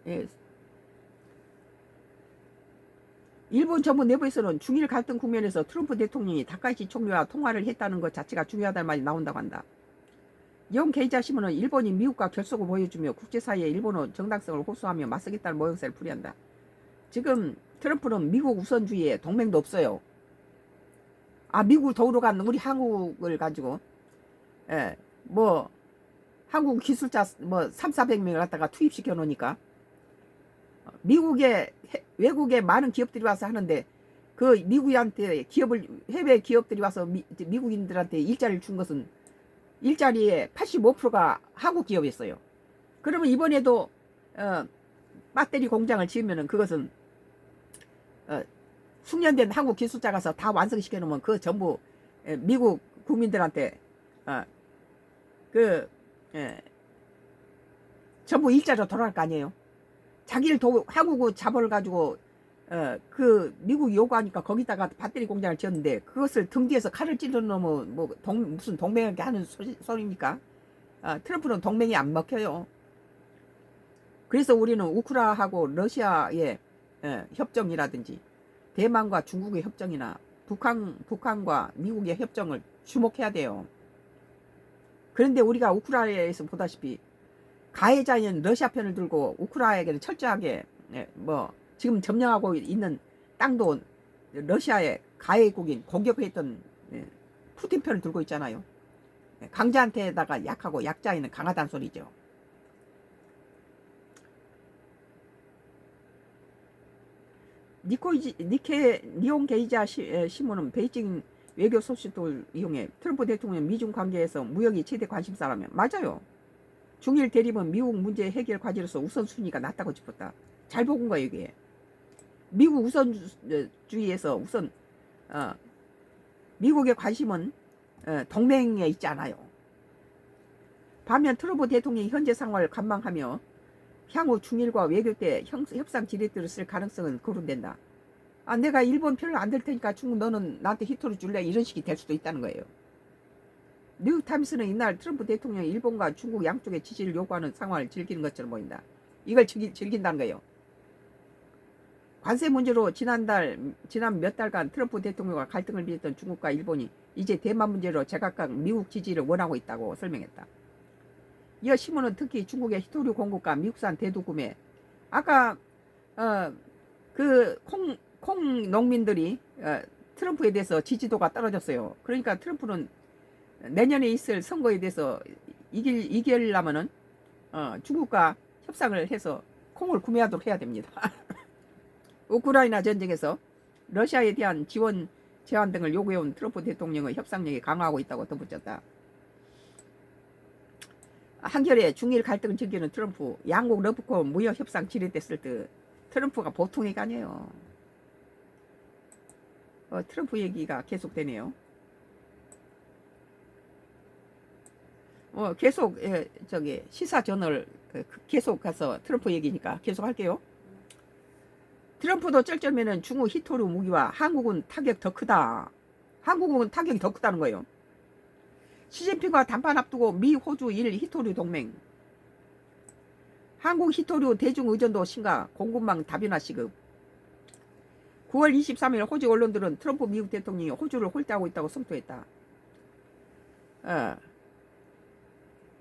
예, 일본 정부 내부에서는 중일 갈등 국면에서 트럼프 대통령이 다카이치 총리와 통화를 했다는 것 자체가 중요하다는 말이 나온다고 한다. 영 게이자 신문은 일본이 미국과 결속을 보여주며 국제사회에 일본의 정당성을 호소하며 맞서겠다는 모양새를 풀이한다. 지금 트럼프는 미국 우선주의에 동맹도 없어요. 미국을 도우러 간 우리 한국을 가지고 뭐 한국 기술자 뭐 3,400명을 갖다가 투입시켜 놓으니까 미국의 외국의 많은 기업들이 와서 하는데 그 미국한테 기업을 해외 기업들이 와서 미국인들한테 일자리를 준 것은 일자리의 85%가 한국 기업이었어요. 그러면 이번에도 배터리 공장을 지으면은 그것은 숙련된 한국 기술자 가서 다 완성시켜 놓으면 그 전부 미국 국민들한테 전부 일자리로 돌아갈 거 아니에요. 자기를 한국 자본을 가지고 그 미국이 요구하니까 거기다가 배터리 공장을 지었는데 그것을 등 뒤에서 칼을 찔러 놓으면 무슨 동맹하게 하는 소리입니까? 트럼프는 동맹이 안 먹혀요. 그래서 우리는 우크라하고 러시아의 협정이라든지 대만과 중국의 협정이나 북한과 미국의 협정을 주목해야 돼요. 그런데 우리가 우크라이나에서 보다시피 가해자인 러시아 편을 들고 우크라이나에게는 철저하게 지금 점령하고 있는 땅도 러시아의 가해국인 공격했던 푸틴 편을 들고 있잖아요. 강자한테다가 약하고 약자에는 강하다는 소리죠. 니온 게이자 신문은 베이징 외교 소식을 이용해 트럼프 대통령 미중 관계에서 무역이 최대 관심사라며 맞아요. 중일 대립은 미국 문제 해결 과제로서 우선순위가 낮다고 짚었다. 잘 보은 거예요 이게. 미국 우선주의에서 우선 미국의 관심은 동맹에 있지 않아요. 반면 트럼프 대통령이 현재 상황을 관망하며 향후 중일과 외교 때 협상 지렛대로 쓸 가능성은 거론된다. 내가 일본 편을 안 들 테니까 중국 너는 나한테 히토를 줄래? 이런 식이 될 수도 있다는 거예요. 뉴욕타임스는 이날 트럼프 대통령이 일본과 중국 양쪽의 지지를 요구하는 상황을 즐기는 것처럼 보인다. 이걸 즐긴다는 거예요. 관세 문제로 지난 몇 달간 트럼프 대통령과 갈등을 빚었던 중국과 일본이 이제 대만 문제로 제각각 미국 지지를 원하고 있다고 설명했다. 이어 신문은 특히 중국의 히토류 공급과 미국산 대두 구매, 아까 콩 농민들이 트럼프에 대해서 지지도가 떨어졌어요. 그러니까 트럼프는 내년에 있을 선거에 대해서 이기려면은 중국과 협상을 해서 콩을 구매하도록 해야 됩니다. 우크라이나 전쟁에서 러시아에 대한 지원 제한 등을 요구해온 트럼프 대통령의 협상력이 강화하고 있다고 덧붙였다. 한겨레 중일 갈등을 즐기는 트럼프, 양국 러브콘 무역 협상 지렛댔을 때 트럼프가 보통 얘기 아니에요. 트럼프 얘기가 계속되네요. 계속 시사 저널 계속 가서 트럼프 얘기니까 계속 할게요. 트럼프도 쩔쩔매는 중국 히토류 무기와 한국은 타격 더 크다. 한국은 타격이 더 크다는 거예요. 시진핑과 담판 앞두고 미, 호주, 일 히토류 동맹. 한국 히토류 대중 의존도 심각, 공급망 다변화 시급. 9월 23일 호주 언론들은 트럼프 미국 대통령이 호주를 홀대하고 있다고 성토했다.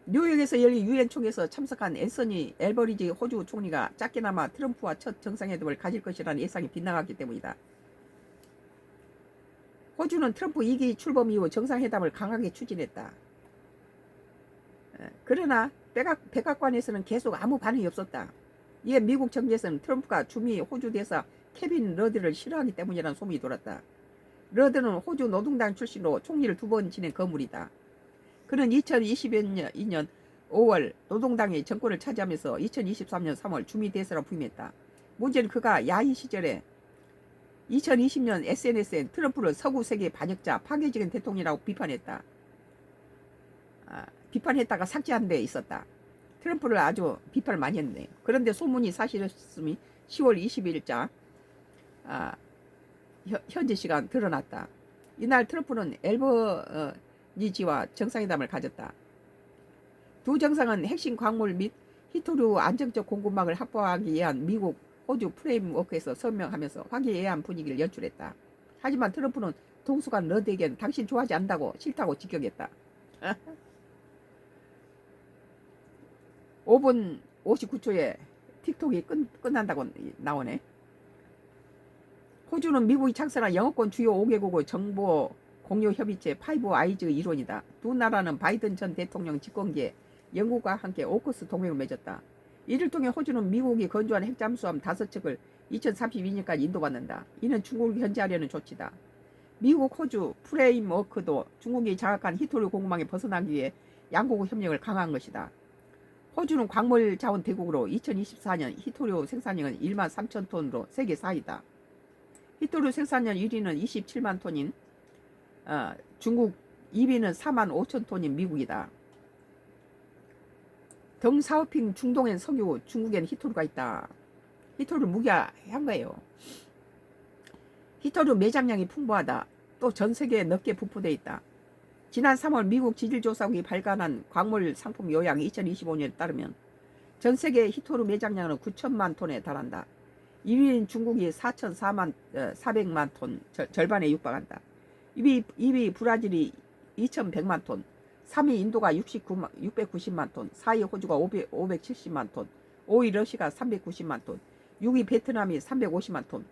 뉴욕에서 열린 유엔 총회에서 참석한 앤서니 엘버리지 호주 총리가 작게나마 트럼프와 첫 정상회담을 가질 것이라는 예상이 빗나갔기 때문이다. 호주는 트럼프 2기 출범 이후 정상회담을 강하게 추진했다. 그러나 백악관에서는 계속 아무 반응이 없었다. 이에 미국 정계에서는 트럼프가 주미 호주 대사 케빈 러드를 싫어하기 때문이라는 소문이 돌았다. 러드는 호주 노동당 출신으로 총리를 2번 지낸 거물이다. 그는 2022년 5월 노동당이 정권을 차지하면서 2023년 3월 주미 대사로 부임했다. 문제는 그가 야인 시절에 2020년 SNS엔 트럼프를 서구 세계 반역자, 파괴적인 대통령이라고 비판했다. 비판했다가 삭제한 데 있었다. 트럼프를 아주 비판을 많이 했네요. 그런데 소문이 사실이었음이 10월 20일자 현지 시간 드러났다. 이날 트럼프는 엘버니지와 정상회담을 가졌다. 두 정상은 핵심 광물 및 히토류 안정적 공급망을 확보하기 위한 미국, 호주 프레임워크에서 서명하면서 화기애애한 분위기를 연출했다. 하지만 트럼프는 동수간 러드에겐 당신 좋아하지 않는다고 싫다고 직격했다. 5분 59초에 틱톡이 끝난다고 나오네. 호주는 미국이 창설한 영어권 주요 5개국의 정보 공유 협의체 파이브 아이즈의 일원이다. 두 나라는 바이든 전 대통령 집권기에 영국과 함께 오커스 동맹을 맺었다. 이를 통해 호주는 미국이 건조한 핵잠수함 5척을 2032년까지 인도받는다. 이는 중국을 견제하려는 조치다. 미국, 호주 프레임워크도 중국이 장악한 히토류 공급망에 벗어나기 위해 양국의 협력을 강화한 것이다. 호주는 광물 자원 대국으로 2024년 히토류 생산량은 1만 3천 톤으로 세계 4위다. 히토류 생산량 1위는 27만 톤인 중국, 2위는 4만 5천 톤인 미국이다. 덩사오핑 중동엔 석유, 중국엔 히토류가 있다. 히토류 무기화한 거예요. 히토류 매장량이 풍부하다. 또 전 세계에 넓게 분포되어 있다. 지난 3월 미국 지질조사국이 발간한 광물 상품 요약 2025년에 따르면 전 세계 히토류 매장량은 9천만 톤에 달한다. 2위인 중국이 4,400만 톤, 절반에 육박한다. 2위 브라질이 2,100만 톤, 3위 인도가 690만 톤, 4위 호주가 570만 톤, 5위 러시아가 390만 톤, 6위 베트남이 350만 톤,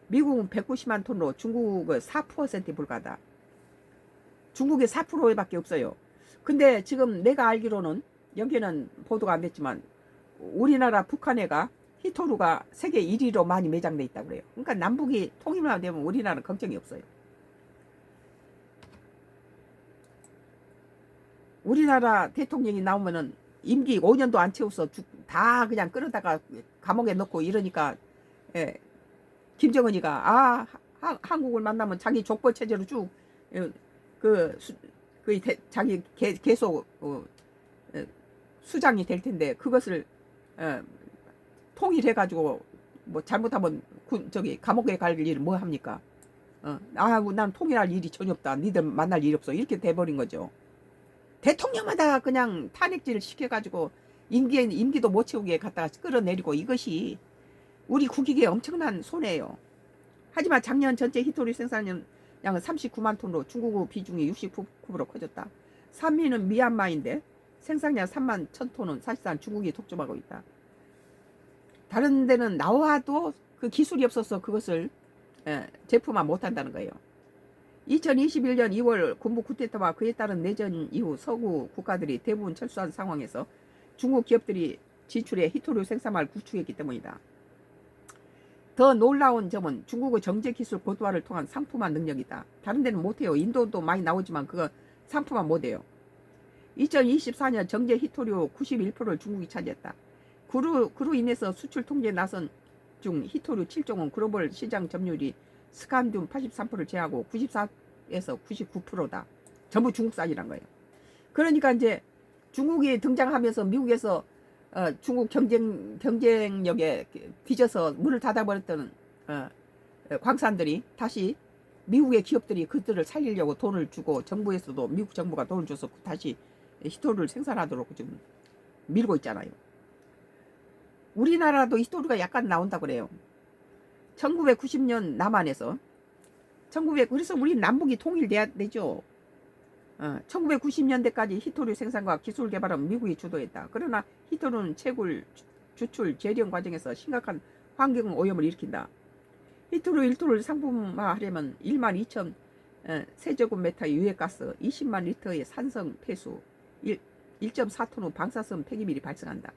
미국은 190만 톤으로 중국의 4%에 불과하다. 중국의 4%밖에 없어요. 근데 지금 내가 알기로는 여기는 보도가 안 됐지만 우리나라 북한해가 히토류가 세계 1위로 많이 매장돼 있다고 그래요. 그러니까 남북이 통일만 되면 우리나라는 걱정이 없어요. 우리나라 대통령이 나오면은 임기 5년도 안 채워서 다 그냥 끌어다가 감옥에 넣고 이러니까 김정은이가 한국을 만나면 자기 족보 체제로 쭉 자기 계속 수장이 될 텐데 그것을 통일해 가지고 뭐 잘못하면 감옥에 갈 일을 뭐 합니까? 난 통일할 일이 전혀 없다. 니들 만날 일이 없어. 이렇게 돼버린 거죠. 대통령마다 그냥 탄핵질을 시켜가지고 임기도 못 채우게 갖다가 끌어내리고 이것이 우리 국익에 엄청난 손해예요. 하지만 작년 전체 히토류 생산량은 39만 톤으로 중국의 비중이 69%로 커졌다. 3위는 미얀마인데 생산량 3만 1,000톤은 사실상 중국이 독점하고 있다. 다른 데는 나와도 그 기술이 없어서 그것을 제품화 못한다는 거예요. 2021년 2월 군부 쿠데타와 그에 따른 내전 이후 서구 국가들이 대부분 철수한 상황에서 중국 기업들이 진출해 히토류 생산망을 구축했기 때문이다. 더 놀라운 점은 중국의 정제기술 고도화를 통한 상품화 능력이다. 다른 데는 못해요. 인도도 많이 나오지만 그거 상품화 못해요. 2024년 정제 히토류 91%를 중국이 차지했다. 그로 인해서 수출 통제에 나선 중 히토류 7종은 글로벌 시장 점유율이 스칸듐 83%를 제하고 94에서 99%다. 전부 중국산이란 거예요. 그러니까 이제 중국이 등장하면서 미국에서 중국 경쟁력에 뒤져서 문을 닫아버렸던 광산들이 다시 미국의 기업들이 그들을 살리려고 돈을 주고 정부에서도 미국 정부가 돈을 줘서 다시 히토류를 생산하도록 지금 밀고 있잖아요. 우리나라도 히토류가 약간 나온다고 그래요. 1990년 남한에서 그래서 우리 남북이 통일돼야 되죠. 1990년대까지 히토류 생산과 기술 개발은 미국이 주도했다. 그러나 히토류는 채굴, 주출, 재련 과정에서 심각한 환경 오염을 일으킨다. 히토류 1톤을 상품화하려면 1만 2천 세제곱미터의 유해가스, 20만 리터의 산성 폐수, 1.4톤의 방사성 폐기물이 발생한다.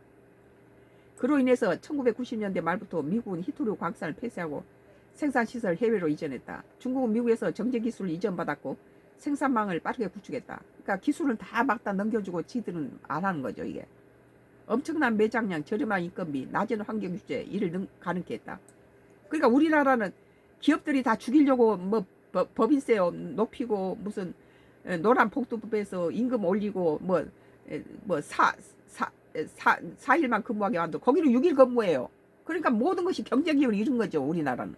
그로 인해서 1990년대 말부터 미국은 히토류 광산을 폐쇄하고 생산시설 해외로 이전했다. 중국은 미국에서 정제기술을 이전받았고 생산망을 빠르게 구축했다. 그러니까 기술을 다 막 다 넘겨주고 지들은 안 하는 거죠. 이게 엄청난 매장량, 저렴한 인건비, 낮은 환경규제 이를 가능케 했다. 그러니까 우리나라는 기업들이 다 죽이려고 뭐 법인세 높이고 무슨 노란 복두법에서 임금 올리고 뭐 4일만 근무하게 만들고 거기는 6일 근무해요. 그러니까 모든 것이 경제기업을 잃은 거죠. 우리나라는.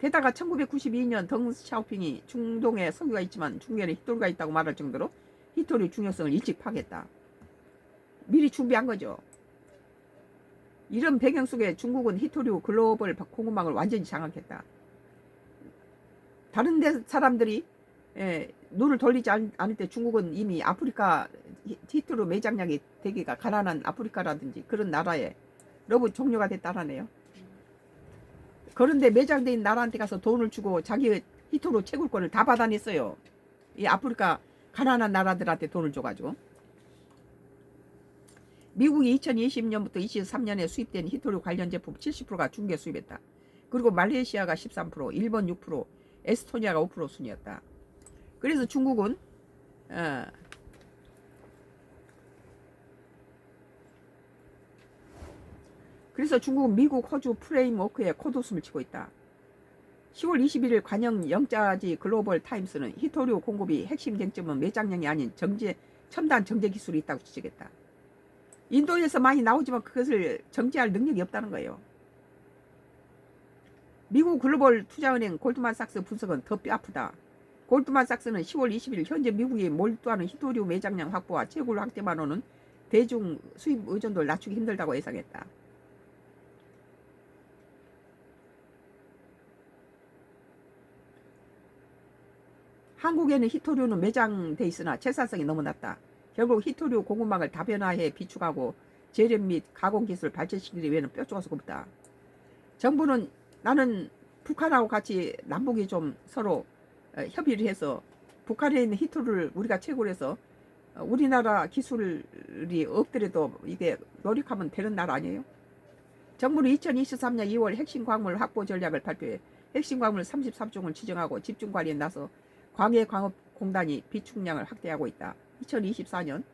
게다가 1992년 덩샤오핑이 중동에 석유가 있지만 중국에는 히토류가 있다고 말할 정도로 히토류 중요성을 일찍 파악했다. 미리 준비한 거죠. 이런 배경 속에 중국은 히토류 글로벌 공급망을 완전히 장악했다. 다른 데 사람들이 눈을 돌리지 않을 때 중국은 이미 아프리카 히토류 매장량이 되기가 가난한 아프리카라든지 그런 나라에 러브 종료가 됐다라네요. 그런데 매장돼 있는 나라한테 가서 돈을 주고 자기 히토류 채굴권을 다 받아냈어요. 이 아프리카 가난한 나라들한테 돈을 줘가지고. 미국이 2020년부터 23년에 수입된 히토류 관련 제품 70%가 중국에 수입했다. 그리고 말레이시아가 13%, 일본 6%, 에스토니아가 5% 순이었다. 그래서 중국은 미국, 호주 프레임워크에 콧웃음을 치고 있다. 10월 21일 관영 영자지 글로벌 타임스는 히토류 공급이 핵심 쟁점은 매장량이 아닌 첨단 정제 기술이 있다고 지적했다. 인도에서 많이 나오지만 그것을 정제할 능력이 없다는 거예요. 미국 글로벌 투자은행 골드만삭스 분석은 더 뼈아프다. 골드만삭스는 10월 20일 현재 미국이 몰두하는 히토류 매장량 확보와 채굴 확대만으로는 대중 수입 의존도를 낮추기 힘들다고 예상했다. 한국에는 히토류는 매장돼 있으나 채산성이 너무 낮다. 결국 히토류 공급망을 다변화해 비축하고 재련 및 가공기술 발전시키기 위해는 뼈조가서 없다. 정부는 나는 북한하고 같이 남북이 좀 서로 협의를 해서 북한에 있는 히토류를 우리가 채굴해서 우리나라 기술이 없더라도 이게 노력하면 되는 나라 아니에요? 정부는 2023년 2월 핵심 광물 확보 전략을 발표해 핵심 광물 33종을 지정하고 집중 관리에 나서 광해광업공단이 비축량을 확대하고 있다. 2024년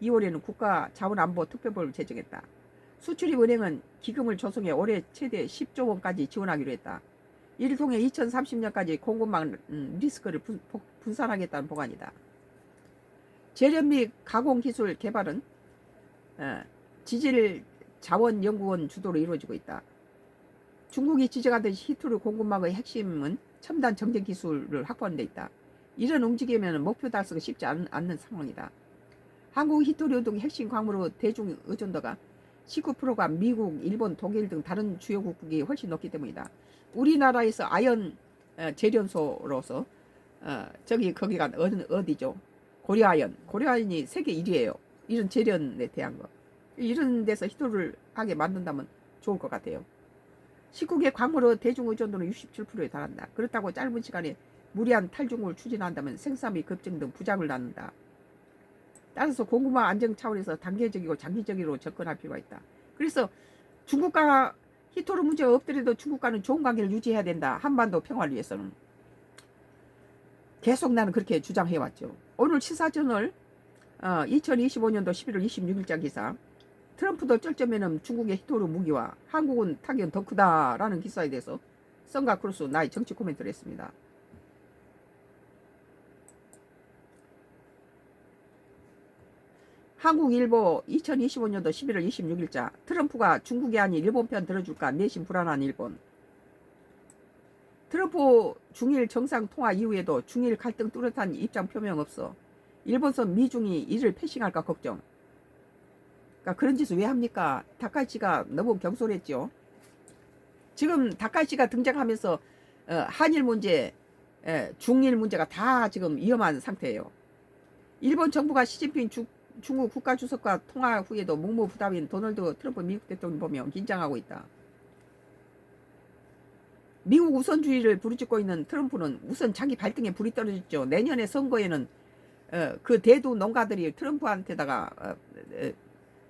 2월에는 국가자원안보특별법을 제정했다. 수출입은행은 기금을 조성해 올해 최대 10조 원까지 지원하기로 했다. 이를 통해 2030년까지 공급망 리스크를 분산하겠다는 보관이다. 재련 및 가공기술 개발은 지질자원연구원 주도로 이루어지고 있다. 중국이 지적하듯이 히토류 공급망의 핵심은 첨단 정제 기술을 확보하는 데 있다. 이런 움직임에는 목표 달성이 쉽지 않는 상황이다. 한국 히토류 등 핵심 광물의 대중 의존도가 19%가 미국, 일본, 독일 등 다른 주요국이 훨씬 높기 때문이다. 우리나라에서 아연 재련소로서 거기가 어디죠? 고려아연이 세계 1위예요. 이런 재련에 대한 거. 이런 데서 히토류를 하게 만든다면 좋을 것 같아요. 19개 광물의 대중 의존도는 67%에 달한다. 그렇다고 짧은 시간에 무리한 탈중국을 추진한다면 생산비 급증 등 부작을 낳는다. 따라서 공급망 안정 차원에서 단계적이고 장기적으로 접근할 필요가 있다. 그래서 중국과 히토류 문제가 없더라도 중국과는 좋은 관계를 유지해야 된다. 한반도 평화를 위해서는. 계속 나는 그렇게 주장해왔죠. 오늘 시사저널 2025년도 11월 26일자 기사, 트럼프도 쩔쩌면은 중국의 히토류 무기와 한국은 타격은 더 크다라는 기사에 대해서 썬가 크루스 나의 정치 코멘트를 했습니다. 한국일보 2025년도 11월 26일자, 트럼프가 중국이 아닌 일본 편 들어줄까 내심 불안한 일본. 트럼프 중일 정상통화 이후에도 중일 갈등 뚜렷한 입장 표명 없어. 일본선 미중이 이를 패싱할까 걱정. 그러니까 그런 짓을 왜 합니까? 다카이치가 너무 경솔했죠. 지금 다카이치가 등장하면서 한일 문제, 중일 문제가 다 지금 위험한 상태예요. 일본 정부가 시진핑 중국 국가주석과 통화 후에도 묵묵부답인 도널드 트럼프 미국 대통령 보면 긴장하고 있다. 미국 우선주의를 부르짖고 있는 트럼프는 우선 자기 발등에 불이 떨어졌죠. 내년에 선거에는 그 대두 농가들이 트럼프한테다가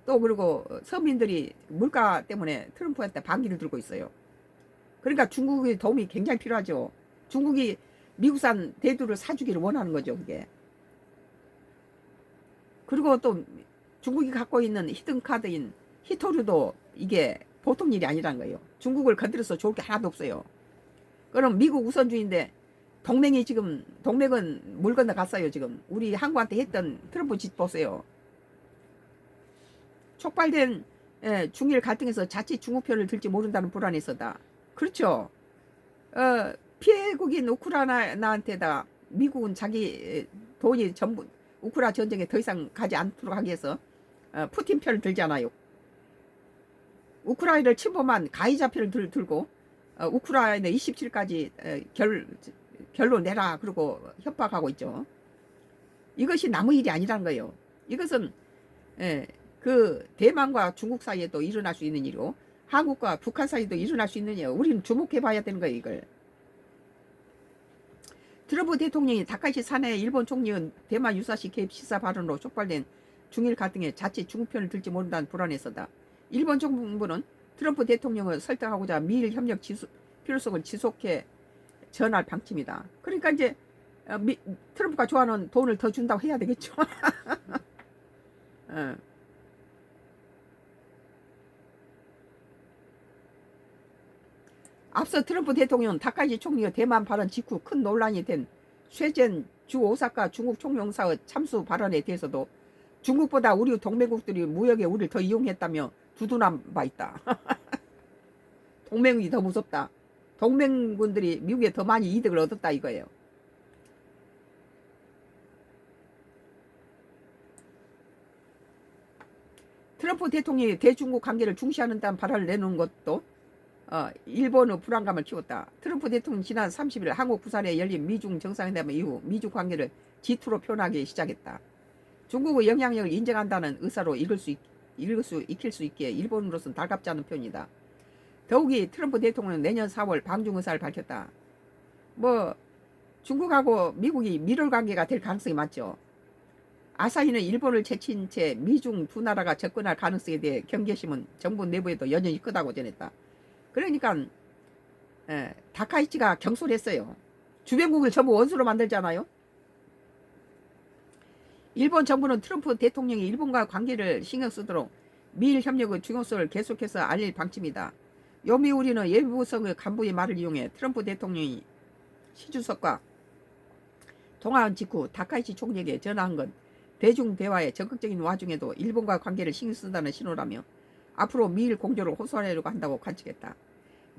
또 그리고 서민들이 물가 때문에 트럼프한테 반기를 들고 있어요. 그러니까 중국의 도움이 굉장히 필요하죠. 중국이 미국산 대두를 사주기를 원하는 거죠. 그게. 그리고 또 중국이 갖고 있는 히든카드인 히토류도 이게 보통 일이 아니란 거예요. 중국을 건드려서 좋을 게 하나도 없어요. 그럼 미국 우선주의인데 동맹은 물 건너갔어요. 지금 우리 한국한테 했던 트럼프 짓 보세요. 촉발된 중일 갈등에서 자칫 중국 편을 들지 모른다는 불안이 있었다. 그렇죠. 피해국인 우크라이나한테다 미국은 자기 돈이 전부 우크라 전쟁에 더 이상 가지 않도록 하기 위해서 푸틴 편을 들잖아요. 우크라이나를 침범한 가해자 편을 들고 우크라이나 27까지 결론 내라 그러고 협박하고 있죠. 이것이 남의 일이 아니라는 거예요. 이것은 그 대만과 중국 사이에도 일어날 수 있는 일이고 한국과 북한 사이에도 일어날 수 있는 일이에요. 우리는 주목해 봐야 되는 거예요. 이걸. 트럼프 대통령이 다카이시 사내 일본 총리의 대만 유사시 개입 시사 발언으로 촉발된 중일 갈등에 자칫 중국 편을 들지 모른다는 불안에서다. 일본 정부는 트럼프 대통령을 설득하고자 미일 협력 필요성을 지속해 전할 방침이다. 그러니까 이제 트럼프가 좋아하는 돈을 더 준다고 해야 되겠죠. 앞서 트럼프 대통령은 다카이시 총리의 대만 발언 직후 큰 논란이 된 쇠젠 주 오사카 중국 총영사의 참수 발언에 대해서도 중국보다 우리 동맹국들이 무역에 우리를 더 이용했다며 두둔한 바 있다. 동맹이 더 무섭다. 동맹군들이 미국에 더 많이 이득을 얻었다 이거예요. 트럼프 대통령이 대중국 관계를 중시하는다는 발언을 내놓은 것도 일본의 불안감을 키웠다. 트럼프 대통령이 지난 30일 한국 부산에 열린 미중 정상회담 이후 미중 관계를 G2로 표현하기 시작했다. 중국의 영향력을 인정한다는 의사로 익힐 수 있기에 일본으로서는 달갑지 않은 표현이다. 더욱이 트럼프 대통령은 내년 4월 방중 의사를 밝혔다. 중국하고 미국이 밀월 관계가 될 가능성이 많죠. 아사히는 일본을 제친 채 미중 두 나라가 접근할 가능성에 대해 경계심은 정부 내부에도 여전히 크다고 전했다. 그러니까 다카이치가 경솔했어요. 주변국을 전부 원수로 만들잖아요. 일본 정부는 트럼프 대통령이 일본과 관계를 신경 쓰도록 미일 협력의 중요성을 계속해서 알릴 방침이다. 요미 우리는 예비부성의 간부의 말을 이용해 트럼프 대통령이 시주석과 통화한 직후 다카이치 총리에게 전화한 건 대중대화에 적극적인 와중에도 일본과 관계를 신경 쓴다는 신호라며 앞으로 미일 공조를 호소하려고 한다고 관측했다.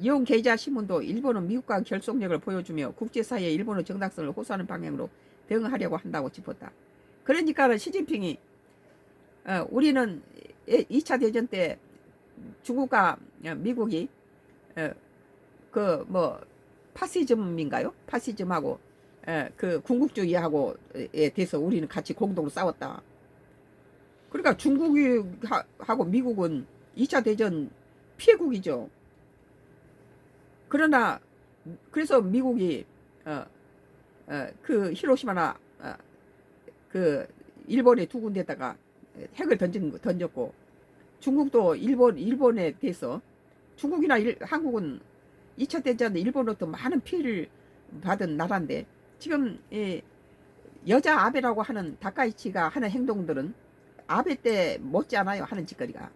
이용 게이자 신문도 일본은 미국과 결속력을 보여주며 국제사회에 일본의 정당성을 호소하는 방향으로 대응하려고 한다고 짚었다. 그러니까 시진핑이 우리는 2차 대전 때 중국과 미국이 파시즘인가요? 파시즘하고 그 군국주의하고에 대해서 우리는 같이 공동으로 싸웠다. 그러니까 중국하고 미국은 2차 대전 피해국이죠. 그러나 그래서 미국이 그 히로시마나 그 일본의 두 군데다가 핵을 던졌고 중국도 일본에 대해서 중국이나 한국은 2차 대전 일본으로부터 많은 피해를 받은 나라인데 지금 여자 아베라고 하는 다카이치가 하는 행동들은 아베 때 못지않아요. 하는 짓거리가.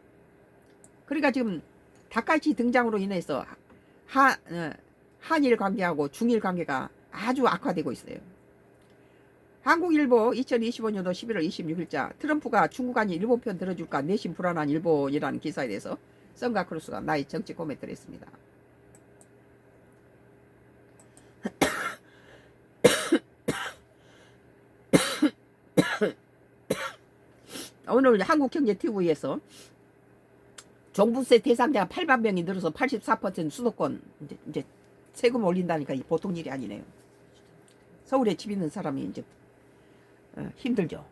그러니까 지금 다카이치 등장으로 인해서 한일 관계하고 중일 관계가 아주 악화되고 있어요. 한국일보 2025년도 11월 26일자 트럼프가 중국 아닌 일본 편 들어줄까 내심 불안한 일본이라는 기사에 대해서 선가크루스가 나의 정치 코멘트를 했습니다. 오늘 한국경제TV에서 종부세 대상자가 8만 명이 늘어서 84% 수도권 이제 세금 올린다니까 보통 일이 아니네요. 서울에 집 있는 사람이 이제 힘들죠.